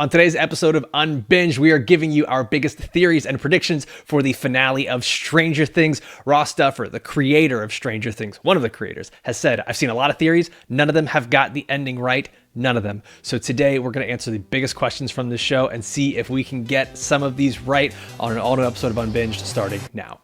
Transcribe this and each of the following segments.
On today's episode of Unbinged, we are giving you our biggest theories and predictions for the finale of Stranger Things. Ross Duffer, the creator of Stranger Things, one of the creators, has said, I've seen a lot of theories. None of them have got the ending right. None of them. So today we're going to answer the biggest questions from this show and see if we can get some of these right on an all-new episode of Unbinged starting now.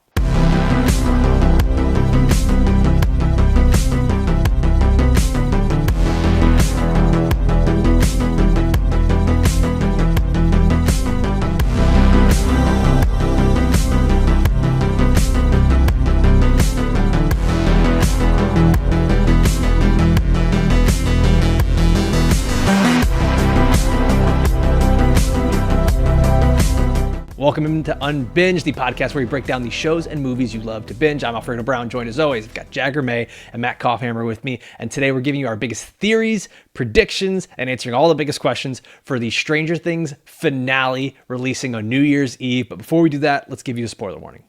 Welcome into Unbinged, the podcast where we break down the shows and movies you love to binge. I'm Alfredo Brown, joined as always. I've got Jagger May and Matt Kopfhamer with me. And today we're giving you our biggest theories, predictions, and answering all the biggest questions for the Stranger Things finale releasing on New Year's Eve. But before we do that, let's give you a spoiler warning.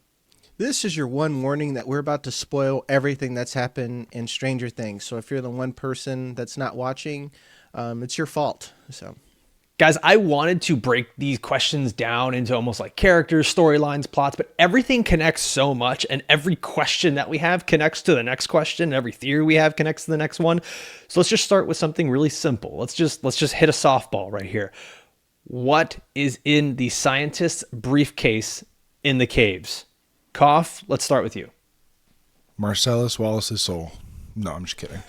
This is your one warning that we're about to spoil everything that's happened in Stranger Things. So if you're the one person that's not watching, it's your fault. So. Guys, I wanted to break these questions down into almost like characters, storylines, plots, but everything connects so much, and every question that we have connects to the next question. Every theory we have connects to the next one. So let's just start with something really simple. Let's just hit a softball right here. What is in the scientist's briefcase in the caves? Kopf, let's start with you. Marcellus Wallace's soul. No, I'm just kidding.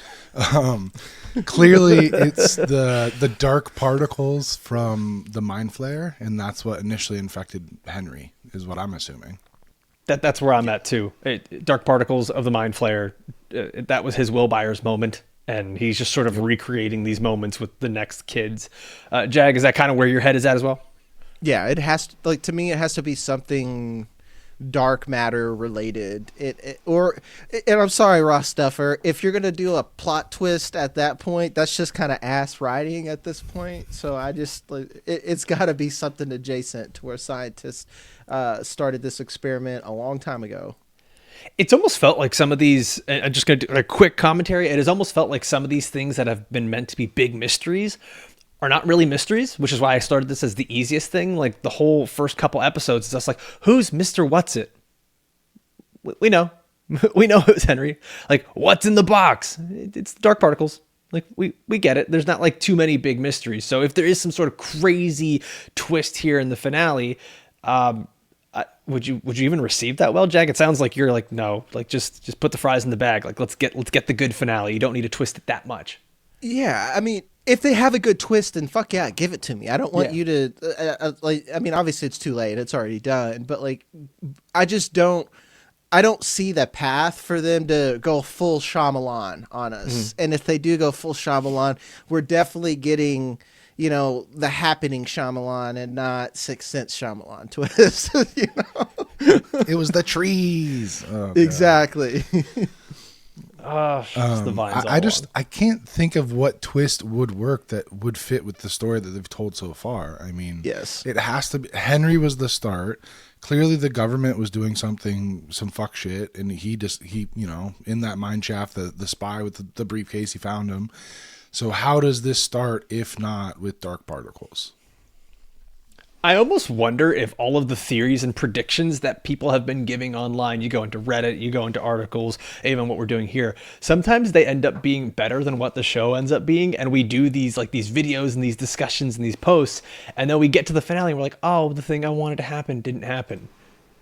Clearly, it's the dark particles from the Mindflayer, and that's what initially infected Henry, is what I'm assuming. That's where I'm at, too. Dark particles of the Mindflayer, that was his Will Byers moment, and he's just sort of recreating these moments with the next kids. Jag, is that kind of where your head is at as well? Yeah, it has to, to me, it has to be something dark matter related. And I'm sorry, Ross Duffer, if you're gonna do a plot twist at that point, that's just kind of ass writing at this point. So I just it's got to be something adjacent to where scientists started this experiment a long time ago. It's almost felt like some of these, I'm just going to do a quick commentary. It has almost felt like some of these things that have been meant to be big mysteries are not really mysteries, which is why I started this as the easiest thing. Like the whole first couple episodes is just like, who's Mr. What's-It? We know. We know it was Henry. Like, what's in the box? It's dark particles. Like, we get it. There's not like too many big mysteries. So if there is some sort of crazy twist here in the finale, would you even receive that well, Jag? It sounds like you're like, no, like just put the fries in the bag. Like, let's get the good finale. You don't need to twist it that much. Yeah, I mean, if they have a good twist, then fuck yeah, give it to me. I don't want you to obviously it's too late. It's already done. But I don't see the path for them to go full Shyamalan on us. Mm-hmm. And if they do go full Shyamalan, we're definitely getting, the happening Shyamalan and not Sixth Sense Shyamalan twist. It was the trees. Oh, exactly. The vines I can't think of what twist would work that would fit with the story that they've told so far. I mean, yes, it has to be. Henry was the start. Clearly the government was doing some fuck shit, and he in that mine shaft, the spy with the briefcase, he found him. So how does this start if not with dark particles? I almost wonder if all of the theories and predictions that people have been giving online, you go into Reddit, you go into articles, even what we're doing here, sometimes they end up being better than what the show ends up being. And we do these videos and these discussions and these posts, and then we get to the finale and we're like, oh, the thing I wanted to happen didn't happen.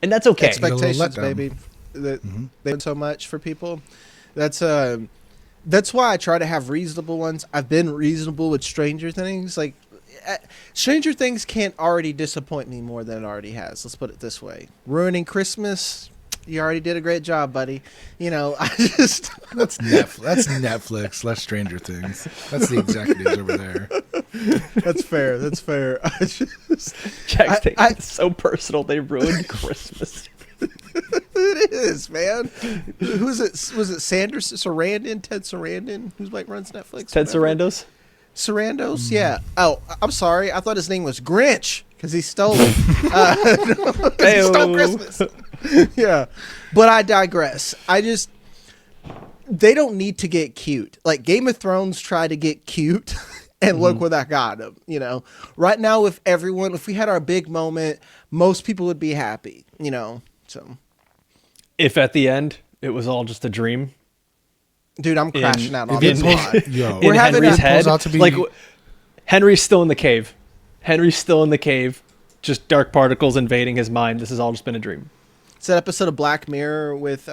And that's okay. Expectations, baby. They've done so much for people. That's why I try to have reasonable ones. I've been reasonable with Stranger Things. Stranger Things can't already disappoint me more than it already has. Let's put it this way. Ruining Christmas, you already did a great job, buddy. I just... That's Netflix. That's Stranger Things. That's the executives over there. That's fair. Jack's taking it so personal. They ruined Christmas. It is, man. Who's it? Was it Sanders? Sarandon? Ted Sarandon? Who's runs Netflix? Ted Sarandos? Sarandos, yeah. Oh, I'm sorry. I thought his name was Grinch because he stole it. He stole Christmas. Yeah, but I digress. They don't need to get cute. Like Game of Thrones tried to get cute And look where that got him, you know. Right now, if we had our big moment, most people would be happy, you know. So, If at the end it was all just a dream, dude, I'm crashing out on in- this pod. Yo, in having Henry's a- head, pulls out to be- like Henry's still in the cave. Henry's still in the cave. Just dark particles invading his mind. This has all just been a dream. It's that episode of Black Mirror with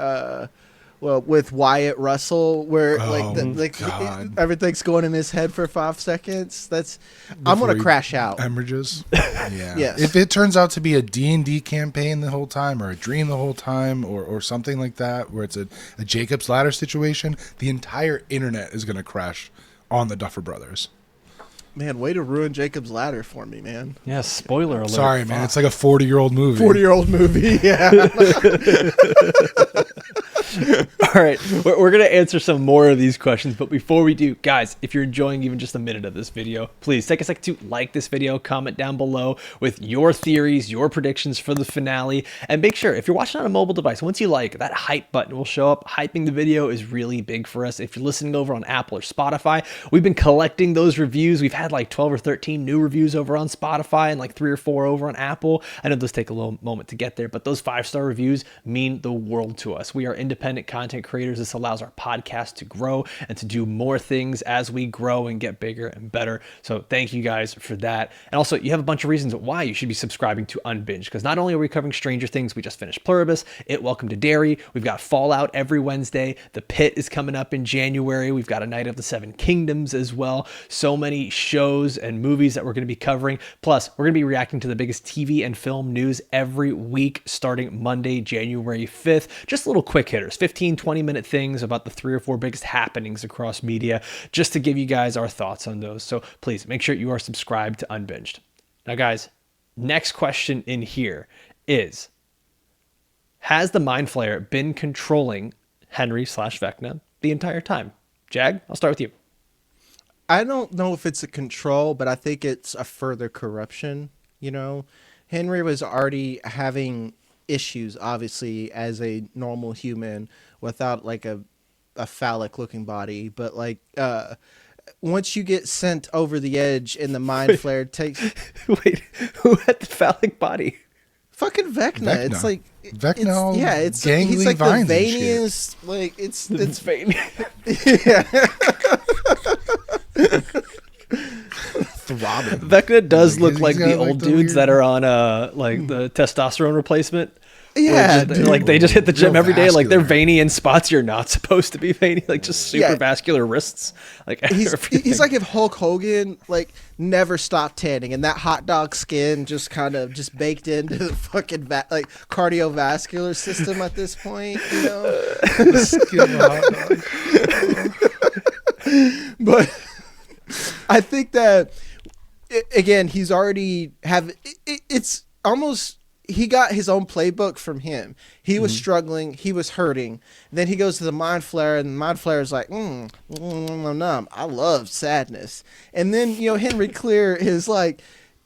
with Wyatt Russell, where God. everything's going in his head for 5 seconds. I'm gonna crash out. Hemorrhages. Yeah. Yes. If it turns out to be a D&D campaign the whole time, or a dream the whole time, or something like that, where it's a Jacob's Ladder situation, the entire internet is going to crash on the Duffer Brothers. Man, way to ruin Jacob's Ladder for me, man. Yeah, spoiler alert. Sorry, man. It's like a 40-year-old movie. 40-year-old movie, yeah. All right, we're going to answer some more of these questions, but before we do, guys, if you're enjoying even just a minute of this video, please take a second to like this video, comment down below with your theories, your predictions for the finale, and make sure, if you're watching on a mobile device, once you like, that hype button will show up. Hyping the video is really big for us. If you're listening over on Apple or Spotify, we've been collecting those reviews. We've had like 12 or 13 new reviews over on Spotify and like 3 or 4 over on Apple. I know those take a little moment to get there, but those 5-star reviews mean the world to us. We are independent content creators. This allows our podcast to grow and to do more things as we grow and get bigger and better. So thank you guys for that. And also, you have a bunch of reasons why you should be subscribing to Unbinged, because not only are we covering Stranger Things, we just finished Pluribus, It Welcome to Derry. We've got Fallout every Wednesday. The Pit is coming up in January. We've got A Night of the Seven Kingdoms as well. So many shows and movies that we're going to be covering. Plus, we're going to be reacting to the biggest TV and film news every week starting Monday, January 5th. Just little quick hitters, 15, 20-minute things about the 3 or 4 biggest happenings across media, just to give you guys our thoughts on those. So please make sure you are subscribed to Unbinged. Now, guys, next question in here is, has the Mindflayer been controlling Henry/Vecna the entire time? Jag, I'll start with you. I don't know if it's a control, but I think it's a further corruption, you know. Henry was already having issues, obviously, as a normal human without like a phallic looking body, but like once you get sent over the edge and the mind flayer takes Wait, who had the phallic body? fucking Vecna. It's like Vecna, all it's gangly he's like the vines and shit. veiniest, like it's Vein. Throbbing. Vecna does look He's like got, the like, old the dudes weird- that are on like the testosterone replacement. yeah, Where just- dude. like they just hit the gym Real every day. Like they're vascular. veiny in spots you're not supposed to be veiny. Like just super Yeah. vascular wrists. Like He's everything. like if Hulk Hogan like never stopped tanning and that hot dog skin just kind of just baked into the fucking like cardiovascular system at this point, you know. Skin of a hot dog. But I think that again he's already it's almost he got his own playbook from him. He was struggling, he was hurting. Then he goes to the Mind Flayer, and the Mind Flayer is like, I love sadness. And then, you know, Henry Clear is like,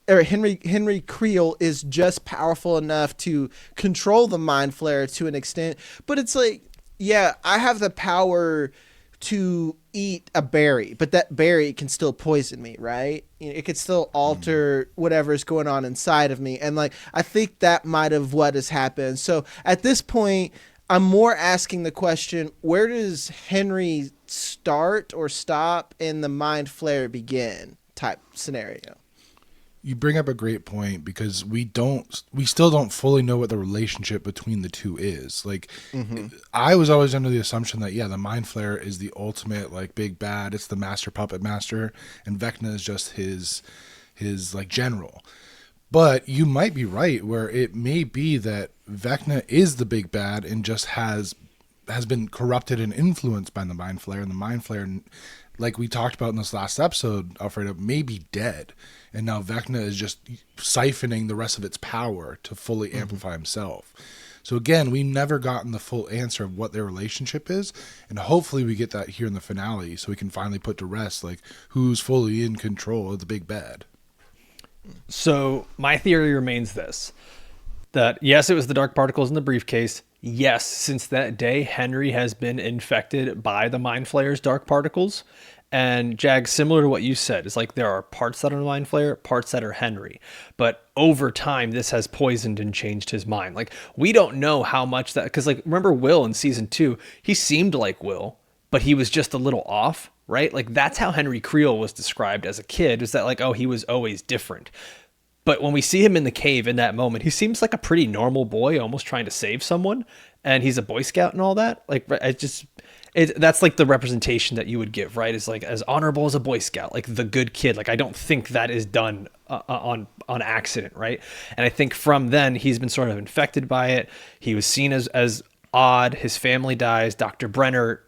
or Henry Creel is just powerful enough to control the Mind Flayer to an extent. But it's like, yeah, I have the power to eat a berry, but that berry can still poison me, right? You know, it could still alter whatever's going on inside of me. And like, I think that might have what has happened. So at this point, I'm more asking the question, where does Henry start or stop and the Mind Flayer begin type scenario? You bring up a great point, because we still don't fully know what the relationship between the two is. Like, I was always under the assumption that, yeah, the Mind Flayer is the ultimate, like, big bad. It's the master puppet master, and Vecna is just his like general. But you might be right, where it may be that Vecna is the big bad and just has been corrupted and influenced by the Mind Flayer, and the Mind Flayer, like we talked about in this last episode, Alfredo, may be dead. And now Vecna is just siphoning the rest of its power to fully amplify himself. So again, we've never gotten the full answer of what their relationship is. And hopefully we get that here in the finale, so we can finally put to rest, like, who's fully in control of the big bad. So my theory remains this, that yes, it was the dark particles in the briefcase. Yes, since that day, Henry has been infected by the Mind Flayer's dark particles. And Jag, similar to what you said, is like there are parts that are Mindflayer, parts that are Henry. But over time, this has poisoned and changed his mind. Like, we don't know how much that, because like, remember Will in season 2, he seemed like Will, but he was just a little off, right? Like, that's how Henry Creel was described as a kid, is that like, oh, he was always different. But when we see him in the cave in that moment, he seems like a pretty normal boy, almost trying to save someone. And he's a Boy Scout and all that. Like, that's like the representation that you would give, right? Is like as honorable as a Boy Scout, like the good kid. Like, I don't think that is done on accident, right? And I think from then he's been sort of infected by it. He was seen as odd. His family dies. Dr. Brenner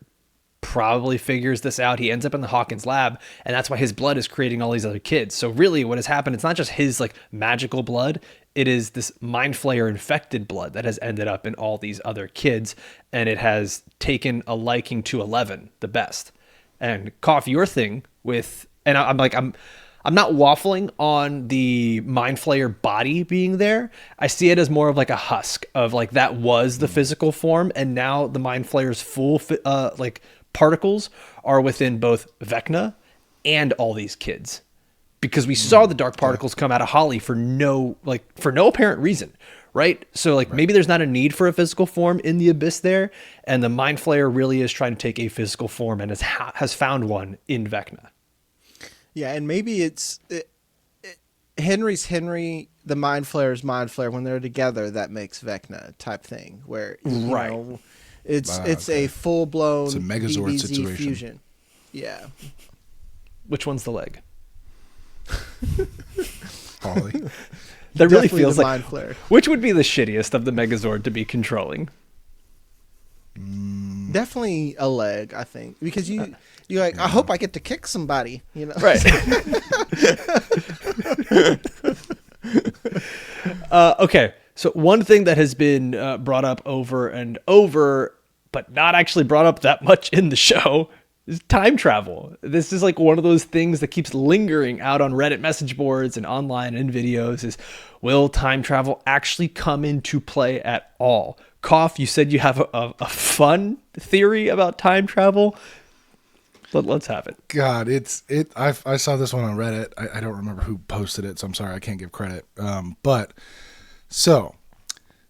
probably figures this out. He ends up in the Hawkins lab, and that's why his blood is creating all these other kids. So really what has happened, it's not just his like magical blood, it is this Mindflayer infected blood that has ended up in all these other kids, and it has taken a liking to 11, the best. And Kopf, your thing with, and I'm not waffling on the Mindflayer body being there. I see it as more of like a husk of like that was the physical form, and now the Mindflayer's full like particles are within both Vecna and all these kids, because we saw the dark particles come out of Holly for no apparent reason, right? So like maybe there's not a need for a physical form in the abyss there, and the Mindflayer really is trying to take a physical form and has found one in Vecna. Yeah, and maybe Henry's Henry, the Mindflayer's Mindflayer. When they're together, that makes Vecna type thing, where you know, it's a full blown it's a Megazord DBZ situation. fusion. Yeah. Which one's the leg? Holly. That really Definitely feels the like Mindflayer. which would be the shittiest of the Megazord to be controlling? Definitely a leg, I think, because you're like, I hope I get to kick somebody, you know? Right. Okay. So one thing that has been brought up over and over, but not actually brought up that much in the show, is time travel. This is like one of those things that keeps lingering out on Reddit message boards and online and videos is, will time travel actually come into play at all? Kopf, you said you have a fun theory about time travel. Let's have it. God, I saw this one on Reddit. I don't remember who posted it, so I'm sorry I can't give credit. But so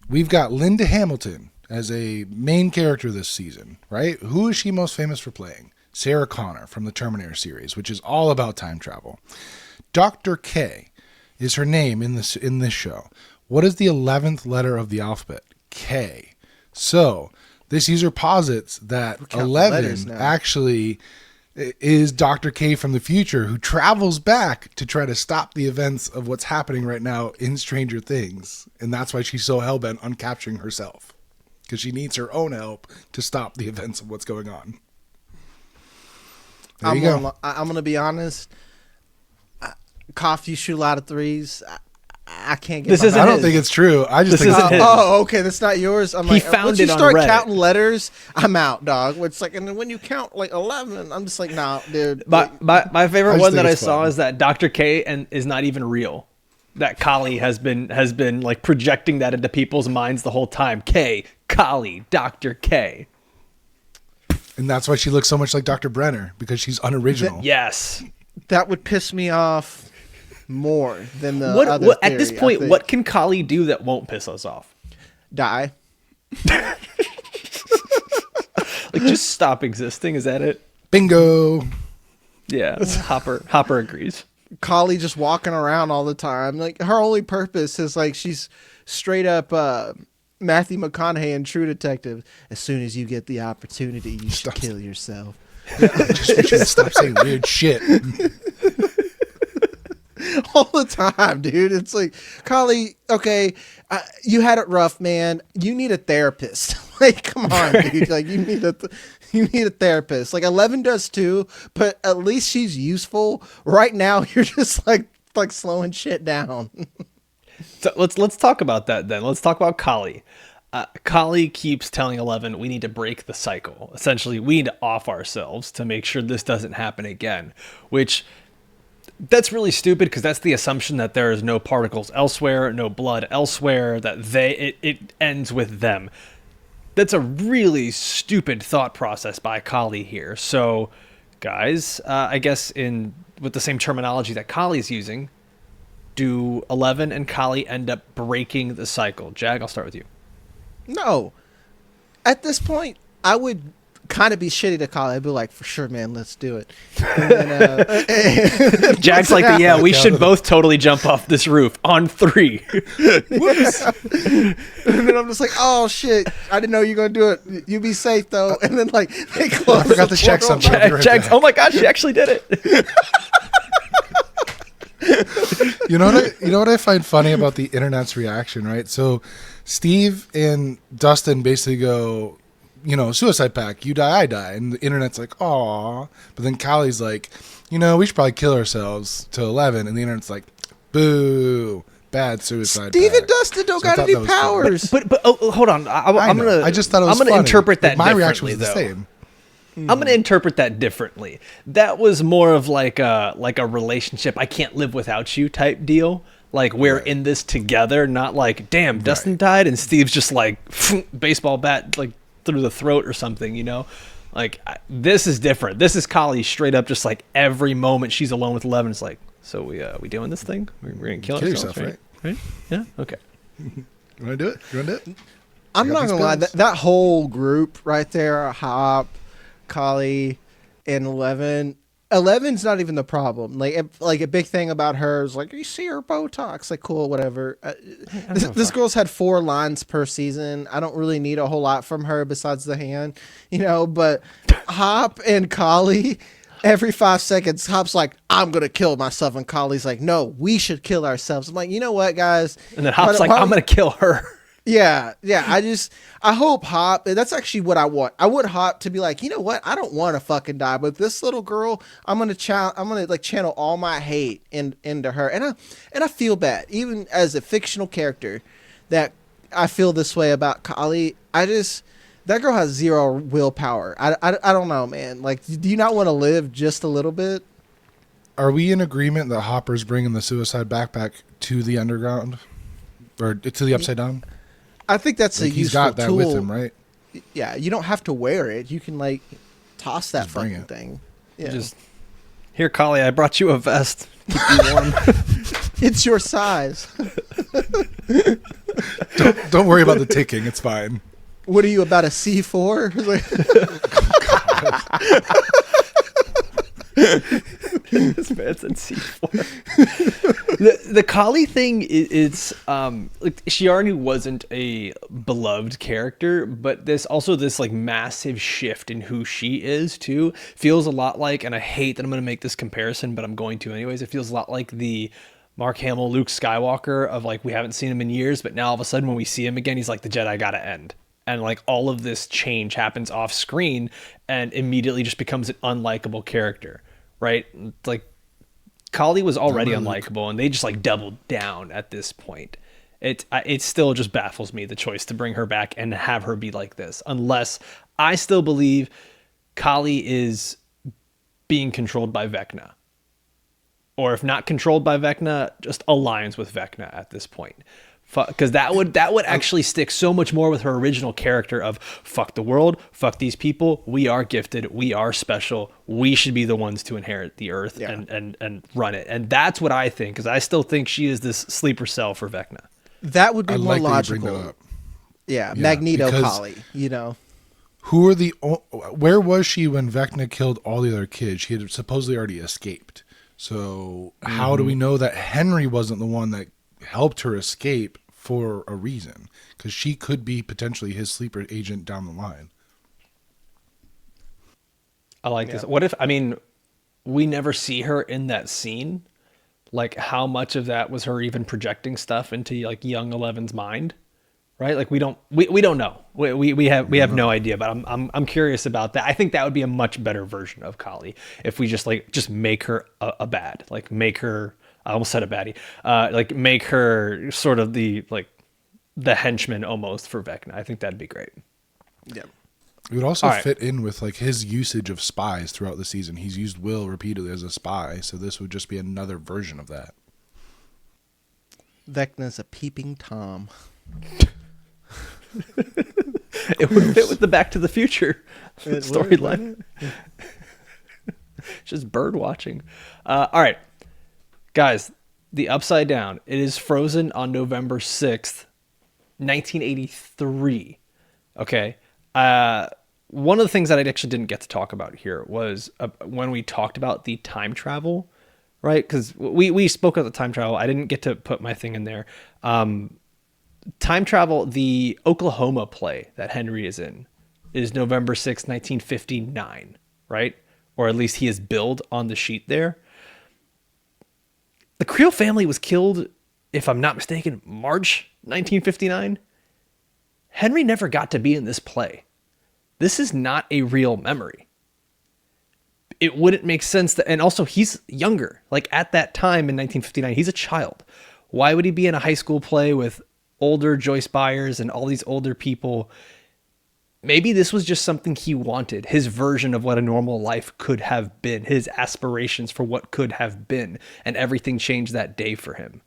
we've got Linda Hamilton as a main character this season, right? Who is she most famous for playing? Sarah Connor from the Terminator series, which is all about time travel. Dr. K is her name in this show. What is the 11th letter of the alphabet? K. So this user posits that 11 actually is Dr. K from the future, who travels back to try to stop the events of what's happening right now in Stranger Things. And that's why she's so hellbent on capturing herself, because she needs her own help to stop the events of what's going on. There you go. I'm going to be honest. Kopf, you shoot a lot of threes. I can't get. I don't think it's true. I just think isn't his. Oh, okay, that's not yours. I'm like, found once it you on start Reddit. counting letters, I'm out, dog. It's like, and then when you count like 11, I'm just like, nah, dude. My favorite one that I saw fun. is that Dr. K is not even real. That Kali has been like projecting that into people's minds the whole time. K, Kali, Dr. K. And that's why she looks so much like Dr. Brenner, because she's unoriginal. Yes. That would piss me off more than the other what at theory, this point, what can Kali do that won't piss us off? Die. Like, just stop existing. Is that it? Bingo. Yeah. Hopper agrees. Kali just walking around all the time. Like, her only purpose is like she's straight up Matthew McConaughey in True Detective. As soon as you get the opportunity, you should kill yourself. Just want you to stop saying weird shit. All the time, dude. It's like, Kali, okay, you had it rough, man. You need a therapist. Like, come on, dude. Like, you need a therapist. Like, 11 does too, but at least she's useful. Right now, you're just like slowing shit down. So let's talk about that then. Let's talk about Kali. Kali keeps telling 11, we need to break the cycle. Essentially, we need to off ourselves to make sure this doesn't happen again, which that's really stupid, because that's the assumption that there is no particles elsewhere, no blood elsewhere, that it ends with them. That's a really stupid thought process by Kali here. So guys, I guess with the same terminology that Kali's using, do 11 and Kali end up breaking the cycle? Jag, I'll start with you. No. At this point, I would kind of be shitty to Kali. I'd be like, for sure, man, let's do it. And then, Jag's like, yeah, we should both totally jump off this roof on 3. Whoops. And then I'm just like, oh shit, I didn't know you were going to do it. You be safe though. And then like, they close. I forgot to check something. Jag's, oh my gosh, she actually did it. You know what I find funny about the internet's reaction, right? So Steve and Dustin basically go, suicide pact, you die, I die. And the internet's like, aw. But then Kali's like, we should probably kill ourselves to 11. And the internet's like, boo, bad suicide Steve pact. and Dustin don't got any powers. But hold on. I just thought it was I'm going to interpret that my differently, reaction was the though. same. I'm going to interpret that differently. That was more of like a relationship, I can't live without you type deal. Like, we're in this together, not like, damn, Dustin died and Steve's just like, baseball bat, like, through the throat or something, Like, this is different. This is Kali straight up just like every moment she's alone with 11, it's like, so we doing this thing? We're going to kill ourselves, yourself, right? Yeah? Okay. You want to do it? I'm not going to lie. That whole group right there, Hop, Kali, and 11. 11's not even the problem. Like a big thing about her is like, you see her Botox, like cool, whatever. This girl's had 4 lines per season. I don't really need a whole lot from her besides the hand, But Hop and Kali, every 5 seconds, Hop's like, I'm gonna kill myself, and Kali's like, no, we should kill ourselves. I'm like, you know what, guys? And then Hop's like, I'm gonna kill her. Yeah. I hope Hop, that's actually what I want. I want Hop to be like, you know what? I don't want to fucking die, but this little girl, I'm going to like channel all my hate into her. And I feel bad, even as a fictional character, that I feel this way about Kali. That girl has 0 willpower. I don't know, man. Like, do you not want to live just a little bit? Are we in agreement that Hopper's bringing the suicide backpack to the underground or to the upside down? I think that's a useful he's got that tool. with him, right? Yeah, you don't have to wear it. You can like toss that Just bring fucking it. thing. Yeah. Just, here, Kali, I brought you a vest. Keep you warm. It's your size. Don't worry about the ticking. It's fine. What are you, about a C4? This man said C4. The Kali thing is like, she already wasn't a beloved character, but this like massive shift in who she is too feels a lot like, and I hate that I'm going to make this comparison, but I'm going to anyways. It feels a lot like the Mark Hamill, Luke Skywalker of like, we haven't seen him in years, but now all of a sudden when we see him again, he's like, the Jedi gotta end. And like all of this change happens off screen and immediately just becomes an unlikable character, right? Like, Kali was already unlikable, and they just like doubled down at this point. It still just baffles me, the choice to bring her back and have her be like this, unless I still believe Kali is being controlled by Vecna, or if not controlled by Vecna, just aligns with Vecna at this point. Because that would actually stick so much more with her original character of fuck the world, fuck these people, we are gifted, we are special, we should be the ones to inherit the earth and run it. And that's what I think, because I still think she is this sleeper cell for Vecna. That would be more like that you logical. bring that up. Yeah, Magneto Kali, Who are where was she when Vecna killed all the other kids? She had supposedly already escaped. So how do we know that Henry wasn't the one that helped her escape for a reason? Because she could be potentially his sleeper agent down the line. I like this. What if, we never see her in that scene? Like, how much of that was her even projecting stuff into like young Eleven's mind? Right? Like, we don't know. We have no idea, but I'm curious about that. I think that would be a much better version of Kali if we just make her a bad, like make her, I almost said a baddie, like make her sort of the henchman almost for Vecna. I think that'd be great. Yeah. It would also fit in with like his usage of spies throughout the season. He's used Will repeatedly as a spy, so this would just be another version of that. Vecna's a peeping Tom. It would fit with the Back to the Future storyline. Just bird watching. All right, guys, the Upside Down. It is frozen on November 6th, 1983. Okay. One of the things that I actually didn't get to talk about here was when we talked about the time travel, right? Because we spoke about the time travel. I didn't get to put my thing in there. Time travel, the Oklahoma play that Henry is in is November 6th, 1959, right? Or at least he is billed on the sheet there. The Creel family was killed, if I'm not mistaken, March 1959. Henry never got to be in this play. This is not a real memory. It wouldn't make sense that, and also he's younger. Like at that time in 1959, he's a child. Why would he be in a high school play with older Joyce Byers and all these older people? Maybe this was just something he wanted, his version of what a normal life could have been, his aspirations for what could have been, and everything changed that day for him.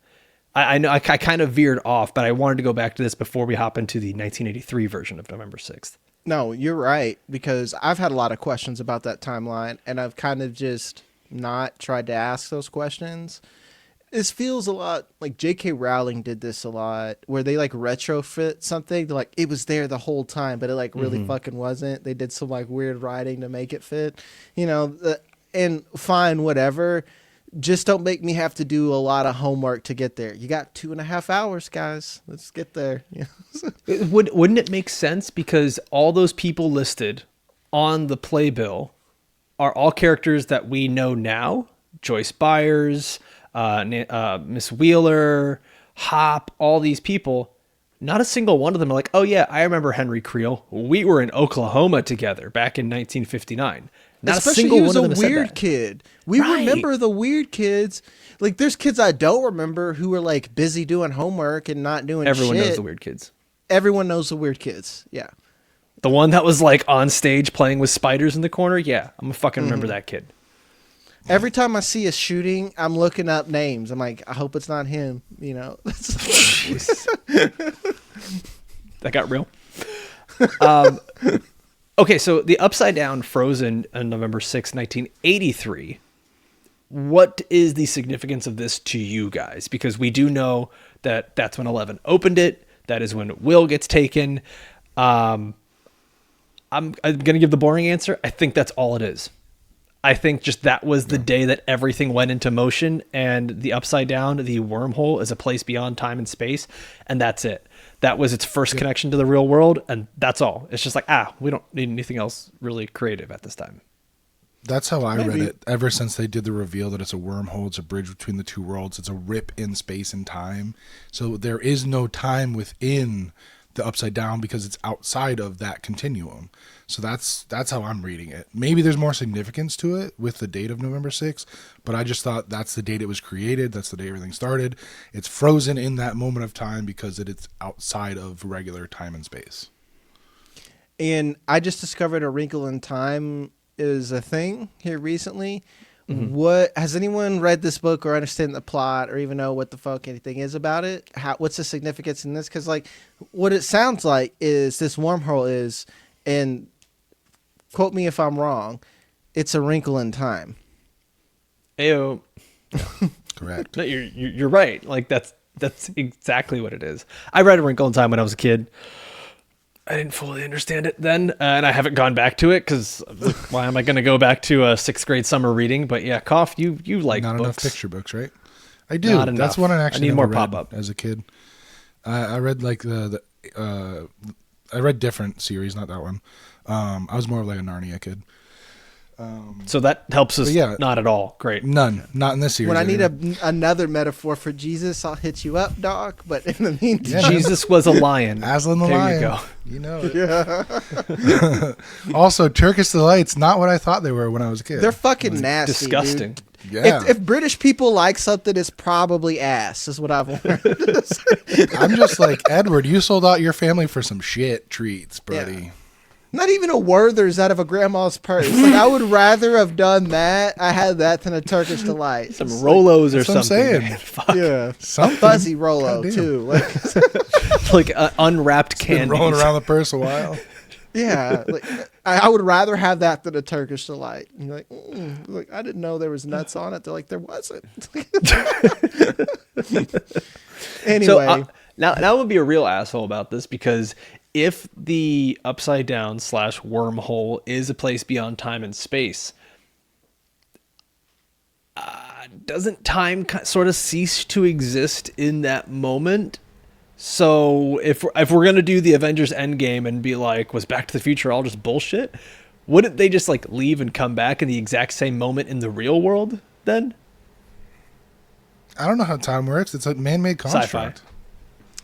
I know I kind of veered off, but I wanted to go back to this before we hop into the 1983 version of November 6th. No, you're right, because I've had a lot of questions about that timeline, and I've kind of just not tried to ask those questions. This feels a lot like J.K. Rowling did this a lot, where they like retrofit something to like it was there the whole time, but it like really fucking wasn't. They did some like weird writing to make it fit, and fine, whatever. Just don't make me have to do a lot of homework to get there. You got 2.5 hours, guys. Let's get there. Wouldn't it make sense? Because all those people listed on the playbill are all characters that we know now. Joyce Byers, Miss Wheeler, Hop, all these people. Not a single one of them are like, oh yeah, I remember Henry Creel. We were in Oklahoma together back in 1959. Not Especially a single he was one of them a weird said that. kid. We remember the weird kids. Like there's kids I don't remember who were like busy doing homework and not doing Everyone shit. knows the weird kids. Everyone knows the weird kids. Yeah. The one that was like on stage playing with spiders in the corner. Yeah, I'm gonna fucking remember that kid. Every time I see a shooting, I'm looking up names. I'm like, I hope it's not him. That got real. Okay, so the Upside Down frozen on November 6, 1983. What is the significance of this to you guys? Because we do know that that's when 11 opened it. That is when Will gets taken. I'm going to give the boring answer. I think that's all it is. I think just that was the day that everything went into motion, and the Upside Down, the wormhole, is a place beyond time and space, and that's it. That was its first connection to the real world, and that's all. It's just like, we don't need anything else really creative at this time. That's how I read it ever since they did the reveal that it's a wormhole, it's a bridge between the two worlds, it's a rip in space and time. So there is no time within the Upside Down because it's outside of that continuum. So that's how I'm reading it. Maybe there's more significance to it with the date of November 6th, but I just thought that's the date it was created. That's the day everything started. It's frozen in that moment of time because it's outside of regular time and space. And I just discovered A Wrinkle in Time is a thing here recently. What has anyone read this book or understand the plot or even know what the fuck anything is about it? What's the significance in this? Because like what it sounds like is this wormhole is, and quote me if I'm wrong, it's a wrinkle in time. Ayo. Correct. No, you're right. Like that's exactly what it is. I read A Wrinkle in Time when I was a kid. I didn't fully understand it then, and I haven't gone back to it because why am I going to go back to a 6th grade summer reading? But yeah, Koff, you like not books. enough picture books, right? I do. Not enough. That's one I actually I need more never read pop-up as a kid. I read like I read different series, not that one. I was more of like a Narnia kid. So that helps us not at all. Great. None. Not in this series. When I need another metaphor for Jesus, I'll hit you up, Doc. But in the meantime, Jesus was a lion. Aslan the lion. There you go. You know it. Yeah. Also, Turkish delights, not what I thought they were when I was a kid. they're fucking nasty. Disgusting. Dude. Yeah. If British people like something, it's probably ass, is what I've learned. I'm just like, Edward, you sold out your family for some shit treats, buddy. Yeah. Not even a Werther's out of a grandma's purse. Like I would rather have done that. I had that than a Turkish delight. Some Rolos or That's what I'm something. saying. Fuck. Yeah, Something. a fuzzy Rolo Goddamn. too. Like Like unwrapped Been candy. rolling around the purse a while. Yeah, like I would rather have that than a Turkish delight. And you're like, I didn't know there was nuts on it. They're like, there wasn't. Anyway, So now I'm gonna be a real asshole about this, because if the upside down / wormhole is a place beyond time and space, doesn't time sort of cease to exist in that moment? So if we're gonna do the Avengers Endgame and be like, was Back to the Future all just bullshit? Wouldn't they just like leave and come back in the exact same moment in the real world then? I don't know how time works. It's a man-made construct. Sci-fi.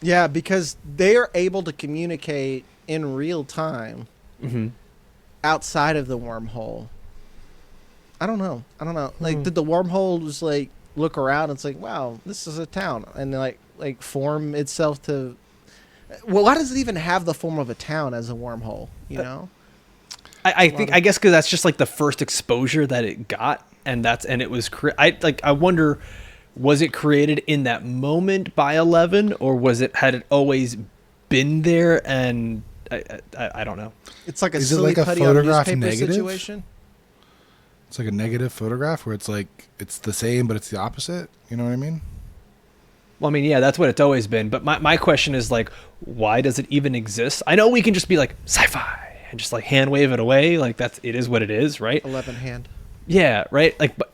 yeah, because they are able to communicate in real time outside of the wormhole. I don't know. Like, did the wormhole just like look around and it's like, wow, this is a town, and like form itself to? Well, why does it even have the form of a town as a wormhole? You know, I guess because that's just like the first exposure that it got, and it was I wonder, was it created in that moment by 11, or had it always been there? And I don't know. it's like a Is it silly like a putty on photograph newspaper negative? situation. It's like a negative photograph where it's like it's the same but it's the opposite. You know what I mean? Well, I mean, yeah, that's what it's always been. But my question is like, why does it even exist? I know we can just be like sci-fi and just like hand wave it away, like it is what it is, right? 11 hand. Yeah, right. Like, but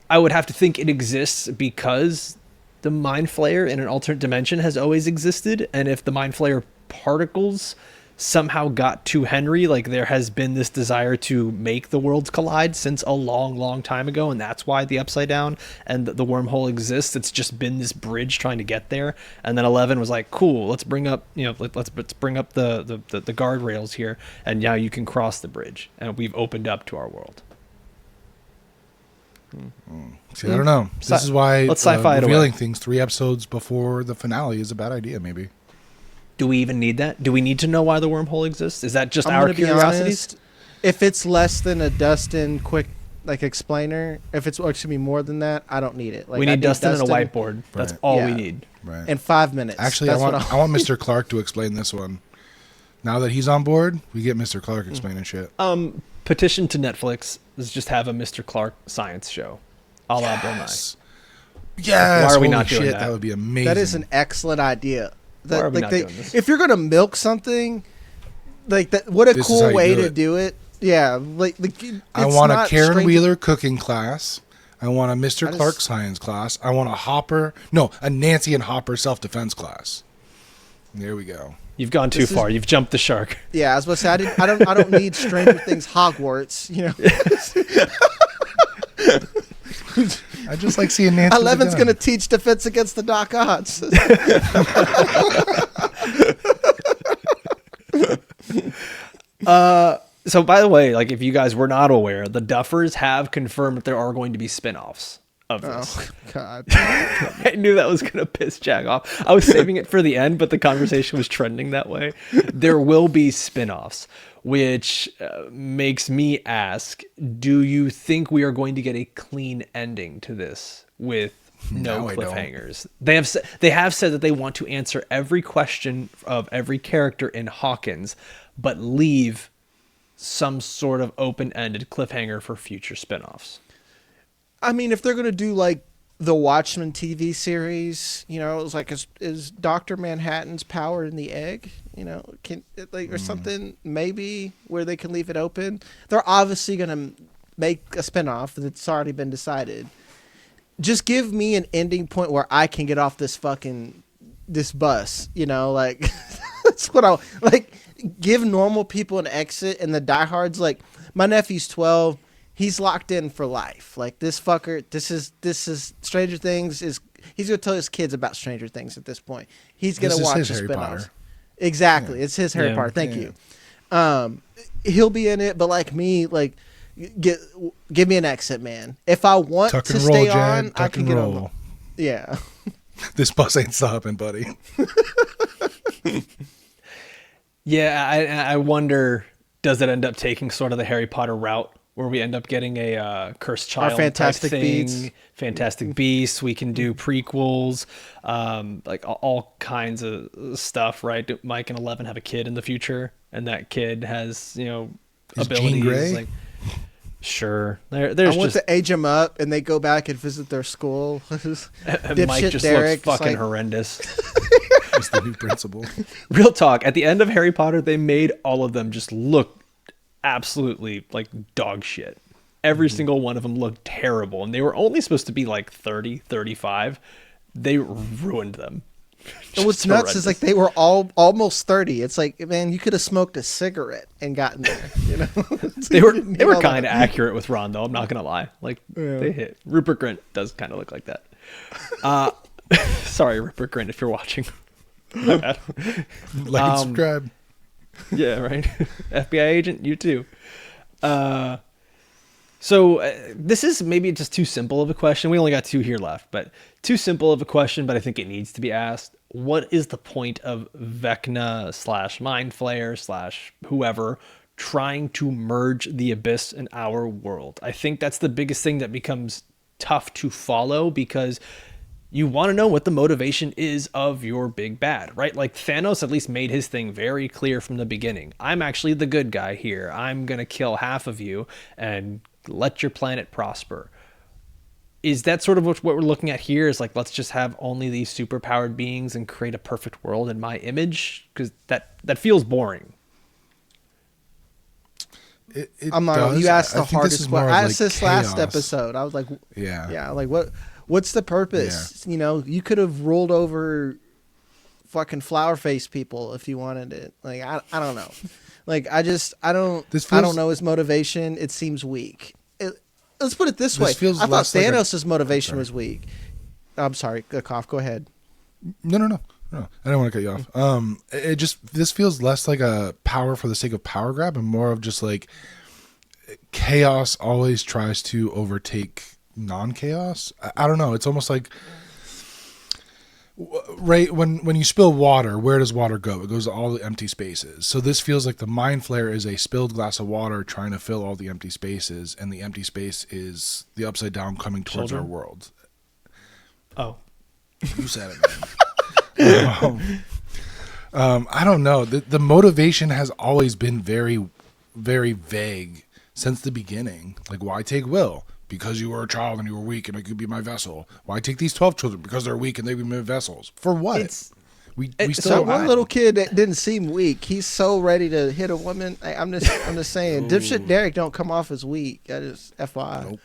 I would have to think it exists because the Mindflayer in an alternate dimension has always existed, and if the Mindflayer particles somehow got to Henry, like there has been this desire to make the worlds collide since a long, long time ago, and that's why the upside down and the wormhole exists. It's just been this bridge trying to get there, and then 11 was like, cool, let's bring up, let's bring up the guardrails here, and now you can cross the bridge, and we've opened up to our world. See, I don't know. This is why let's sci-fi it revealing away. things 3 episodes before the finale is a bad idea. Maybe. Do we even need that? Do we need to know why the wormhole exists? Is that just I'm our gonna be curiosities? honest, if it's less than a Dustin quick like explainer, if it's actually more than that, I don't need it. Like, We I need Dustin and a whiteboard. That's Right. all Yeah. we need. Right. in 5 minutes. Actually, That's I what want Mr. Clark to explain this one. Now that he's on board, we get Mr. Clark explaining shit. Petition to Netflix is just have a Mr. Clark science show, a la Bill Nye. Yes. Why are we holy not doing shit, that? That would be amazing. That is an excellent idea. Why are we not doing this? If you're gonna milk something, like that, what a This is how cool you way do to it. do it. Yeah, I it's want a not Karen Stranger- Wheeler cooking class. I want a Mr. I Clark just- science class. I want a Nancy and Hopper self-defense class. There we go. You've gone too This is- far. You've jumped the shark. Yeah, I was about to say I don't need Stranger Things Hogwarts. You know, I just like seeing Nancy. with a 11's gun. gonna teach defense against the dark arts. So, by the way, like if you guys were not aware, the Duffers have confirmed that there are going to be spin-offs of this. Oh God. I knew that was going to piss Jag off. I was saving it for the end, but the conversation was trending that way. There will be spin-offs, which makes me ask, do you think we are going to get a clean ending to this with no No, I don't. cliffhangers? They have said that they want to answer every question of every character in Hawkins, but leave some sort of open-ended cliffhanger for future spin-offs. I mean, if they're gonna do like the Watchmen TV series, you know, it's like is Dr. Manhattan's power in the egg? You know, or something maybe where they can leave it open. They're obviously gonna make a spinoff that's already been decided. Just give me an ending point where I can get off this bus. You know, like that's what I like. Give normal people an exit, and the diehards, like my nephew's 12. He's locked in for life. Like this fucker, this is Stranger Things he's gonna tell his kids about Stranger Things at this point. He's gonna This is watch his the Harry spin-offs. Potter. Exactly. Yeah. It's his Harry Yeah. Potter. Thank Yeah. you. He'll be in it, but like me, like give me an exit, man. If I want Tuck to and roll, stay Jag. on, I Tuck can and get roll. on. Yeah. This bus ain't stopping, buddy. Yeah, I wonder, does it end up taking sort of the Harry Potter route where we end up getting a cursed child Fantastic type thing, Beasts. Fantastic Beasts? We can do prequels, like all kinds of stuff, right? Do Mike and 11 have a kid in the future? and that kid has, you know, Is abilities. Jean Grey? Like, sure, there's I want just to age them up, and they go back and visit their school. Mike Dipshit just Derek, looks fucking like, horrendous. He's the new principal. Real talk. At the end of Harry Potter, they made all of them just look absolutely like dog shit. Every single one of them looked terrible, and they were only supposed to be like 30, 35. They ruined them. And what's Just nuts horrendous. is like they were all almost 30. It's like, man, you could have smoked a cigarette and gotten there. You know, They were kind of accurate with Ron, though. I'm not gonna lie. Like they hit. Rupert Grint does kind of look like that. Sorry, Rupert Grint, if you're watching. My bad. Like and subscribe. Yeah, right. FBI agent, you too. So this is maybe just too simple of a question. We only got 2 here left, but too simple of a question, but I think it needs to be asked. What is the point of Vecna / Mindflayer / whoever trying to merge the abyss in our world? I think that's the biggest thing that becomes tough to follow, because you want to know what the motivation is of your big bad, right? Like Thanos at least made his thing very clear from the beginning. I'm actually the good guy here. I'm going to kill half of you and let your planet prosper. Is that sort of what we're looking at here? Is like, let's just have only these superpowered beings and create a perfect world in my image? Because that feels boring. It I'm not. does. You asked the I think this hardest is question. more I of, asked like, this last chaos. episode. I was like, Yeah. like what's the purpose? You know, you could have ruled over fucking flower face people if you wanted it. Like I don't know. Like I don't know his motivation. It seems weak. Let's put it this way. I thought Thanos' motivation was weak. I'm sorry, cough. Go ahead. No. I don't want to cut you off. This feels less like a power for the sake of power grab and more of just like chaos always tries to overtake non-chaos. I don't know. It's almost like, right, when you spill water, where does water go? It goes to all the empty spaces. So this feels like the Mind Flayer is a spilled glass of water trying to fill all the empty spaces, and the empty space is the upside down coming towards our world. Oh. You said it, man. I don't know. The motivation has always been very, very vague since the beginning. Like, why take Will? Because you were a child and you were weak and I could be my vessel. Why take these 12 children? Because they're weak and they can be my vessels. For what? We still So one little kid that didn't seem weak. He's so ready to hit a woman. I'm just saying, dipshit Derek don't come off as weak. I just FYI. Nope.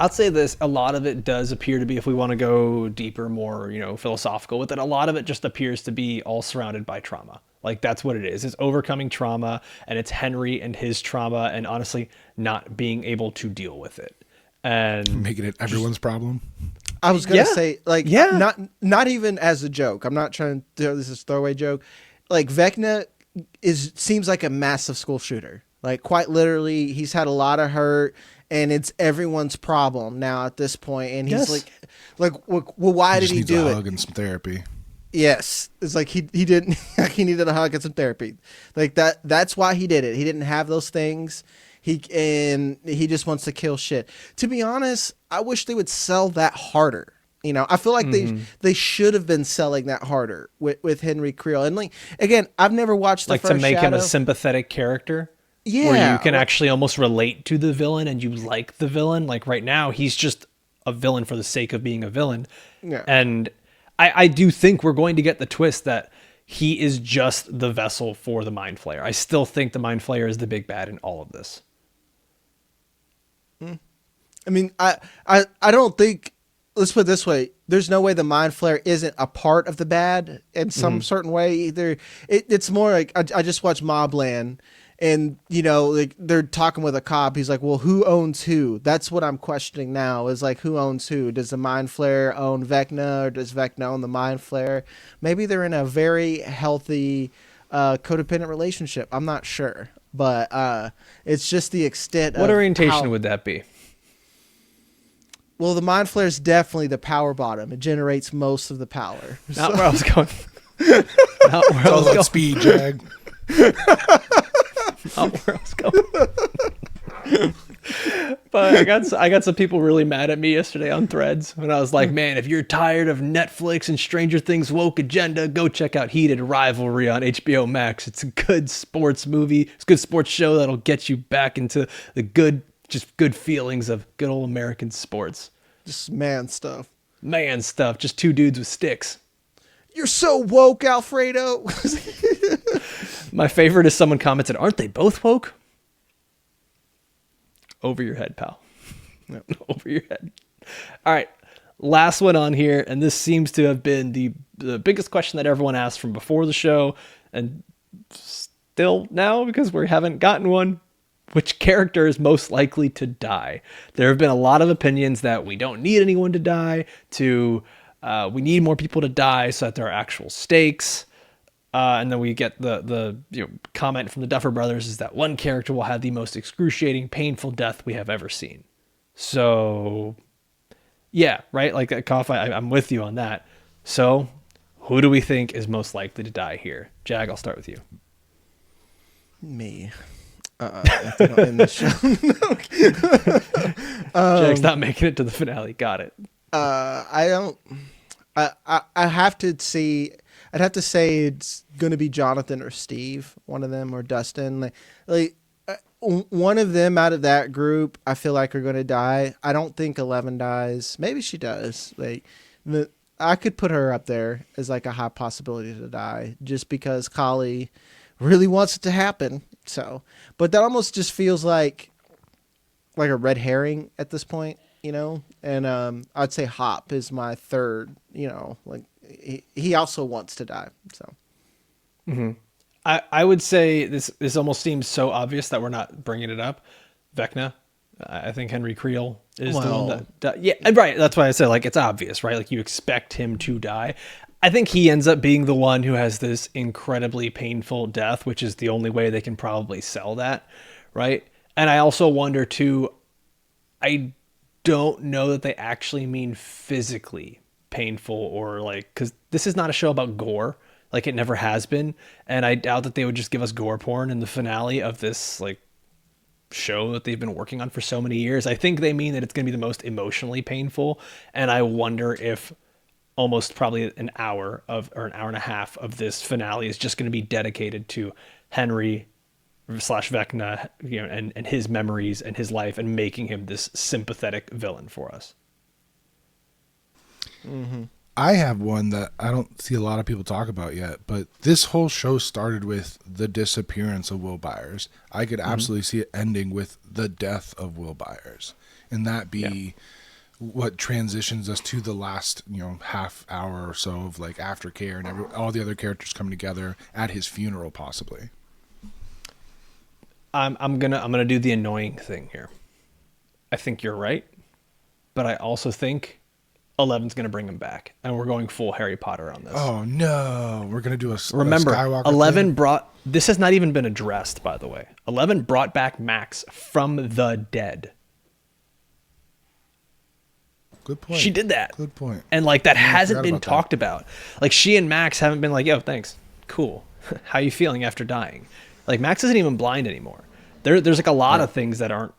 I'll say this, a lot of it does appear to be, if we want to go deeper, more, philosophical with it, a lot of it just appears to be all surrounded by trauma. Like, that's what it is. It's overcoming trauma, and it's Henry and his trauma, and honestly, not being able to deal with it. And making it everyone's problem. I was gonna say, like, yeah. not even as a joke. I'm not trying to throw this as a throwaway joke. Like, Vecna seems like a massive school shooter. Like, quite literally, he's had a lot of hurt, and it's everyone's problem now at this point. And he's well, why did he do it? Hug and some therapy. Yes, it's like he didn't. He needed a hug and some therapy. Like that. That's why he did it. He didn't have those things. He just wants to kill shit. To be honest, I wish they would sell that harder. I feel like they should have been selling that harder with Henry Creel. And like, again, I've never watched the first to make Shadow. him a sympathetic character. Yeah, where you can actually almost relate to the villain and you like the villain. Like right now, he's just a villain for the sake of being a villain. Yeah. And I do think we're going to get the twist that he is just the vessel for the Mind Flayer. I still think the Mind Flayer is the big bad in all of this. I mean, I don't think. Let's put it this way: there's no way the Mind Flayer isn't a part of the bad in some certain way. Either it's more like I just watched Mobland, and like they're talking with a cop. He's like, "Well, who owns who?" That's what I'm questioning now. Is like, who owns who? Does the Mind Flayer own Vecna, or does Vecna own the Mind Flayer? Maybe they're in a very healthy, codependent relationship. I'm not sure, but it's just the extent. What of orientation would that be? Well, the Mind Flayer is definitely the power bottom. It generates most of the power. Not where I was going. Not where I was going. Speed, Jag. Not where I was going. But I got some people really mad at me yesterday on Threads when I was like, man, if you're tired of Netflix and Stranger Things woke agenda, go check out Heated Rivalry on HBO Max. It's a good sports movie. It's a good sports show that'll get you back into the good feelings of good old American sports. Just man stuff. Man stuff. Just two dudes with sticks. You're so woke, Alfredo. My favorite is someone commented, aren't they both woke? Over your head, pal. Over your head. All right. Last one on here. And this seems to have been the biggest question that everyone asked from before the show. And still now, because we haven't gotten one. Which character is most likely to die? There have been a lot of opinions that we don't need anyone to die, we need more people to die so that there are actual stakes. And then we get the comment from the Duffer Brothers is that one character will have the most excruciating, painful death we have ever seen. So, yeah, right? Like, Kopf, I'm with you on that. So, who do we think is most likely to die here? Jag, I'll start with you. Me. In the show. Jag's not making it to the finale. Got it. I don't. I have to see. I'd have to say it's going to be Jonathan or Steve, one of them, or Dustin. One of them out of that group, I feel like are going to die. I don't think 11 dies. Maybe she does. I could put her up there as like a high possibility to die, just because Kali really wants it to happen. So, but that almost just feels like a red herring at this point, and I'd say Hop is my third, like he also wants to die. So, I would say this almost seems so obvious that we're not bringing it up. Vecna, I think Henry Creel is the one that yeah, right. That's why I said like it's obvious, right? Like you expect him to die. I think he ends up being the one who has this incredibly painful death, which is the only way they can probably sell that, right? And I also wonder too, I don't know that they actually mean physically painful or like, because this is not a show about gore, like it never has been, and I doubt that they would just give us gore porn in the finale of this like show that they've been working on for so many years. I think they mean that it's going to be the most emotionally painful, and I wonder if almost probably an hour or an hour and a half of this finale is just going to be dedicated to Henry / Vecna, and his memories and his life and making him this sympathetic villain for us. Mm-hmm. I have one that I don't see a lot of people talk about yet, but this whole show started with the disappearance of Will Byers. I could absolutely see it ending with the death of Will Byers, and that be what transitions us to the last half hour or so of like aftercare and all the other characters coming together at his funeral possibly. I'm gonna do the annoying thing here. I think you're right, but I also think 11's gonna bring him back, and we're going full Harry Potter on this. Oh no, we're gonna do a remember Skywalker 11 thing? brought this has not even been addressed, by the way. 11 brought back Max from the dead. Good point. She did that. Good point. And like that I hasn't forgot been about that. talked about. Like she and Max haven't been like, yo, thanks. Cool. How you feeling after dying? Like Max isn't even blind anymore. There's like a lot of things that aren't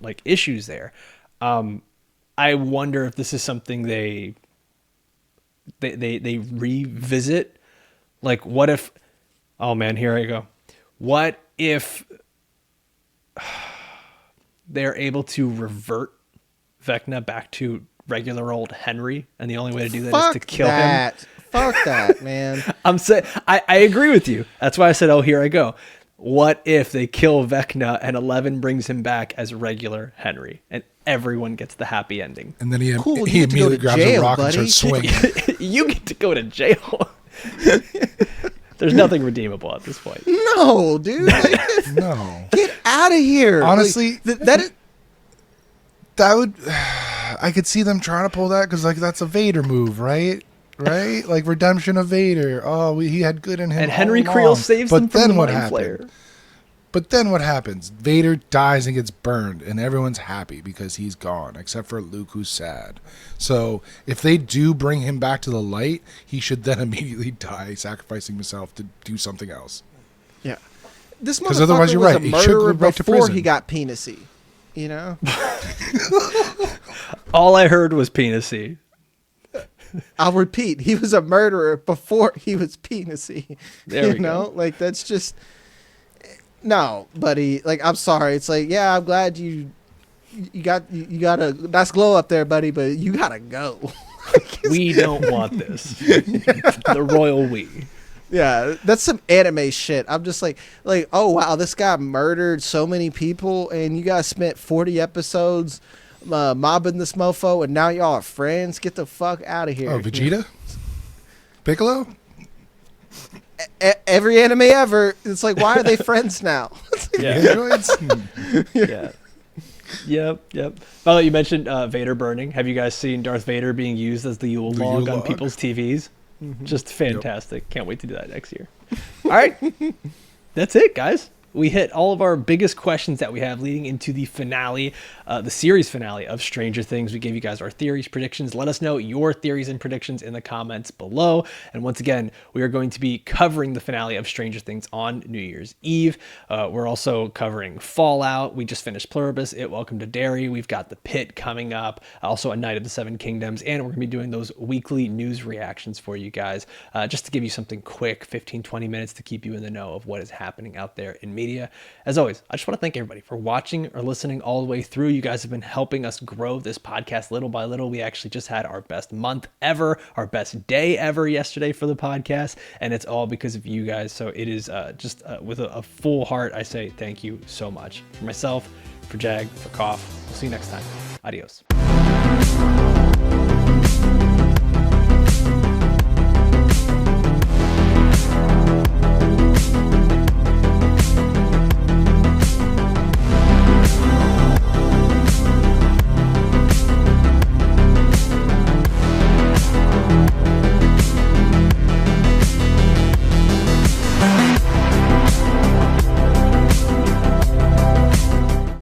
like issues there. I wonder if this is something they revisit. Like what if, oh man, here I go. What if they're able to revert Vecna back to regular old Henry, and the only way to do that is to kill him? Fuck that, man. I'm saying I agree with you. That's why I said, oh, here I go. What if they kill Vecna and 11 brings him back as regular Henry, and everyone gets the happy ending? And then he you get to go immediately to grabs jail, a rock buddy. and starts swinging. You get to go to jail. There's nothing redeemable at this point. No, dude. Like, No. get out of here. Honestly, Like, that would I could see them trying to pull that because like that's a Vader move, right? Right? Like redemption of Vader. Oh, he had good in him. And Henry all Creel along. saves But them from then the what Mindflayer. happened? But then what happens? Vader dies and gets burned, and everyone's happy because he's gone, except for Luke, who's sad. So if they do bring him back to the light, he should then immediately die, sacrificing himself to do something else. yeah. This 'Cause motherfucker otherwise you're was right. a He should go murderer right to before prison. he got penisy. you know? All I heard was penisy. I'll repeat, he was a murderer before he was penisy. There we you know? go. Like, that's just... No, buddy. Like, I'm sorry. It's like, yeah, I'm glad you got a nice glow up there, buddy, but you gotta go. We don't want this. The royal we. Yeah, that's some anime shit. I'm just like, oh wow, this guy murdered so many people, and you guys spent 40 episodes mobbing this mofo, and now y'all are friends. Get the fuck out of here. Oh, Vegeta, Piccolo. Every anime ever. It's like, why are they friends now? Yeah. Androids. Yeah. Yep. By the way, you mentioned Vader burning. Have you guys seen Darth Vader being used as the Yule log on people's TVs? Just fantastic. Yep. Can't wait to do that next year. All right. That's it, guys. We hit all of our biggest questions that we have leading into the finale, the series finale of Stranger Things. We gave you guys our theories, predictions. Let us know your theories and predictions in the comments below. And once again, we are going to be covering the finale of Stranger Things on New Year's Eve. We're also covering Fallout. We just finished Pluribus, It Welcome to Derry. We've got The Pit coming up, also A Night of the Seven Kingdoms. And we're going to be doing those weekly news reactions for you guys, just to give you something quick, 15, 20 minutes to keep you in the know of what is happening out there in media. As always, I just want to thank everybody for watching or listening all the way through. You guys have been helping us grow this podcast little by little. We actually just had our best month ever, our best day ever yesterday for the podcast, and it's all because of you guys. So it is just with a full heart, I say thank you so much. For myself, for Jag, for Kopf. We'll see you next time. Adios.